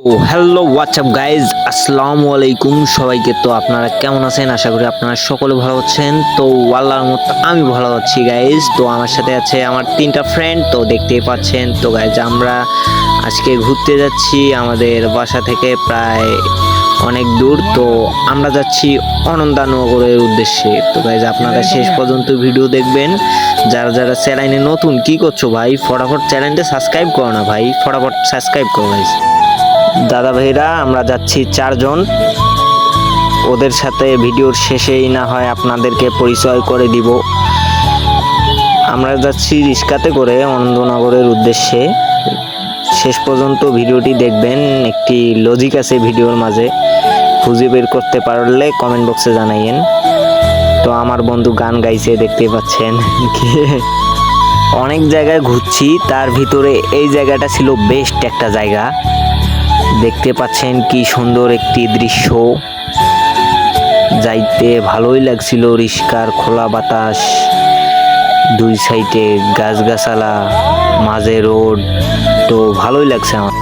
ও hello WhatsApp guys, আসসালামু আলাইকুম সবাইকে। তো আপনারা কেমন আছেন? আশা করি আপনারা সকলে ভালো আছেন। তো আল্লাহর মতো আমি ভালো আছি গাইজ। তো আমার সাথে আছে আমার তিনটা ফ্রেন্ড, তো দেখতেই পাচ্ছেন। তো গাইজ আমরা আজকে ঘুরতে যাচ্ছি আমাদের বাসা থেকে প্রায় অনেক দূর। তো আমরা যাচ্ছি অনন্দানগরের উদ্দেশ্যে। তো গাইজ আপনারা শেষ পর্যন্ত ভিডিও দেখবেন। যারা যারা চ্যানেলে নতুন, কি করছো ভাই? ফটাফট চ্যানেলটা সাবস্ক্রাইব করো না ভাই, ফটাফট সাবস্ক্রাইব করো গাইজ। দাদা ভাইরা আমরা যাচ্ছি চারজন। ওদের সাথে ভিডিওর শেষেই না হয় আপনাদেরকে পরিচয় করে দিব। আমরা যাচ্ছি রিক্সাতে করে অনন্তনগরের উদ্দেশ্যে। শেষ পর্যন্ত ভিডিওটি দেখবেন, একটি লজিক আছে ভিডিওর মাঝে, খুঁজে বের করতে পারলে কমেন্ট বক্সে জানাইয়েন। তো আমার বন্ধু গান গাইছে, দেখতে পাচ্ছেন। অনেক জায়গায় ঘুরছি, তার ভিতরে এই জায়গাটা ছিল বেস্ট একটা জায়গা। দেখতে পাচ্ছেন কি সুন্দর একটি দৃশ্য, যাইতে ভালোই লাগছিল। রিস্কার খোলা বাতাস, দুই সাইডে গাছগাছালা, মাঝে রোড, তো ভালোই লাগছে আমার।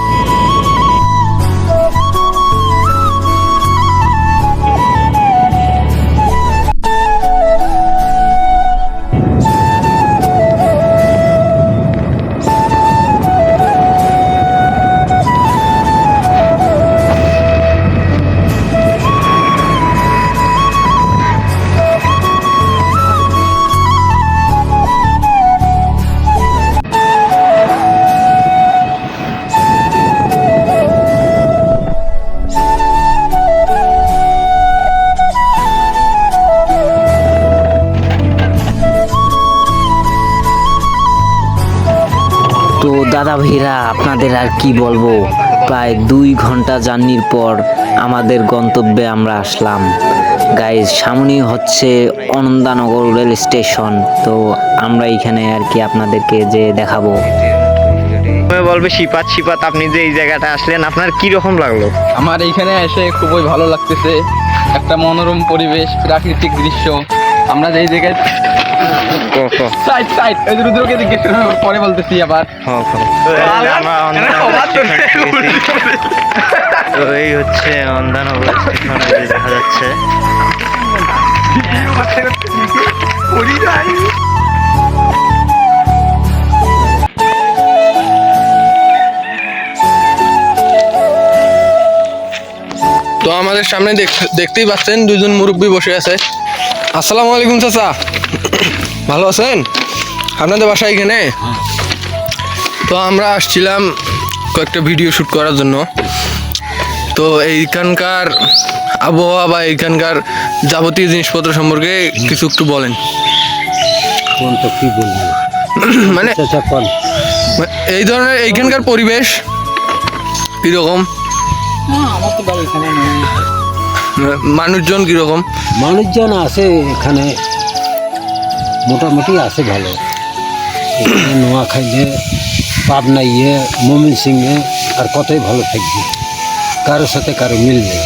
তো দাদা ভাইরা আপনাদের আর কি বলবো, প্রায় 2 ঘন্টা জার্নির পর আমাদের গন্তব্যে আমরা আসলাম গাইজ। সামনে হচ্ছে অনন্দানগর রেল স্টেশন। তো আমরা এখানে আর কি আপনাদেরকে যে দেখাবো। বলবে শিপাত, আপনি যে এই জায়গাটা আসলেন, আপনার কি রকম লাগলো? আমার এইখানে এসে খুবই ভালো লাগতেছে। একটা মনোরম পরিবেশ, প্রাকৃতিক দৃশ্য। আমরা যেই জায়গায় রুদ্রকে জিজ্ঞেস পরে বলতেছি আবার। তো এই হচ্ছে অন্দানগর স্টেশন, দেখা যাচ্ছে। তো আমাদের সামনে দেখতেই পাচ্ছেন দুজন মুরব্বী বসে আছে। আসসালামু আলাইকুম চাচা, ভালো আছেন? আপনাদের বাসা এখানে? তো আমরা আসছিলাম কয়েকটা ভিডিও শ্যুট করার জন্য। তো এইখানকার আবহাওয়া বা এইখানকার যাবতীয় জিনিসপত্র সম্পর্কে কিছু একটু বলেন। তো কি বলবো, মানে এই ধরনের এইখানকার পরিবেশ কিরকম, মানুষজন কিরকম? মানুষজন আছে এখানে, মোটামুটি আছে ভালো। এখানে নোয়াখাইলে, পাবনা, মমিন সিংহে আর কতই ভালো থাকবে, কারোর সাথে কারো মিল নেই।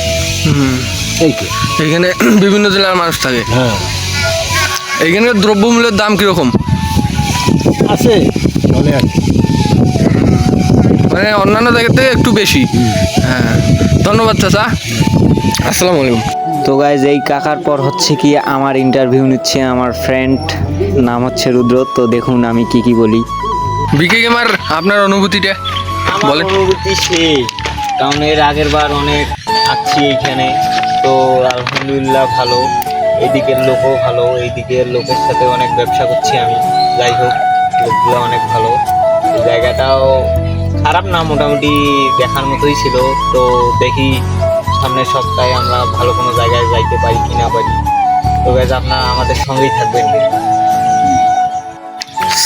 এই তো এখানে বিভিন্ন জেলার মানুষ থাকে। হ্যাঁ, এইখানকার দ্রব্যমূল্যের দাম কিরকম? আছে চলে আর কি। মানে অন্যান্য জায়গার থেকে একটু বেশি। হ্যাঁ, ধন্যবাদ চাচা, আসসালামু আলাইকুম। তো গাইজ এই কাকার পর হচ্ছে কি আমার ইন্টারভিউ নিচ্ছে আমার ফ্রেন্ড, নাম হচ্ছে রুদ্র। তো দেখুন আমি কি বলি। বিকে গেমার আপনার অনুভূতিটা বলেন। অনুভূতি সেই, কারণ এর আগের বার অনেক আসছি এইখানে। তো আলহামদুলিল্লাহ ভালো, এদিকের লোকও ভালো, এইদিকের লোকের সাথে অনেক ব্যবসা করছি আমি। যাই হোক, লোকগুলো অনেক ভালো, জায়গাটাও খারাপ না, মোটামুটি দেখার মতোই ছিল। তো দেখি সামনের সপ্তাহে আমরা ভালো কোনো জায়গায় যাইতে পারি কি না পারি। তো গাইজ আপনারা আমাদের সঙ্গেই থাকবেন।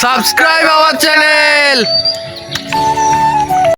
Subscribe our channel.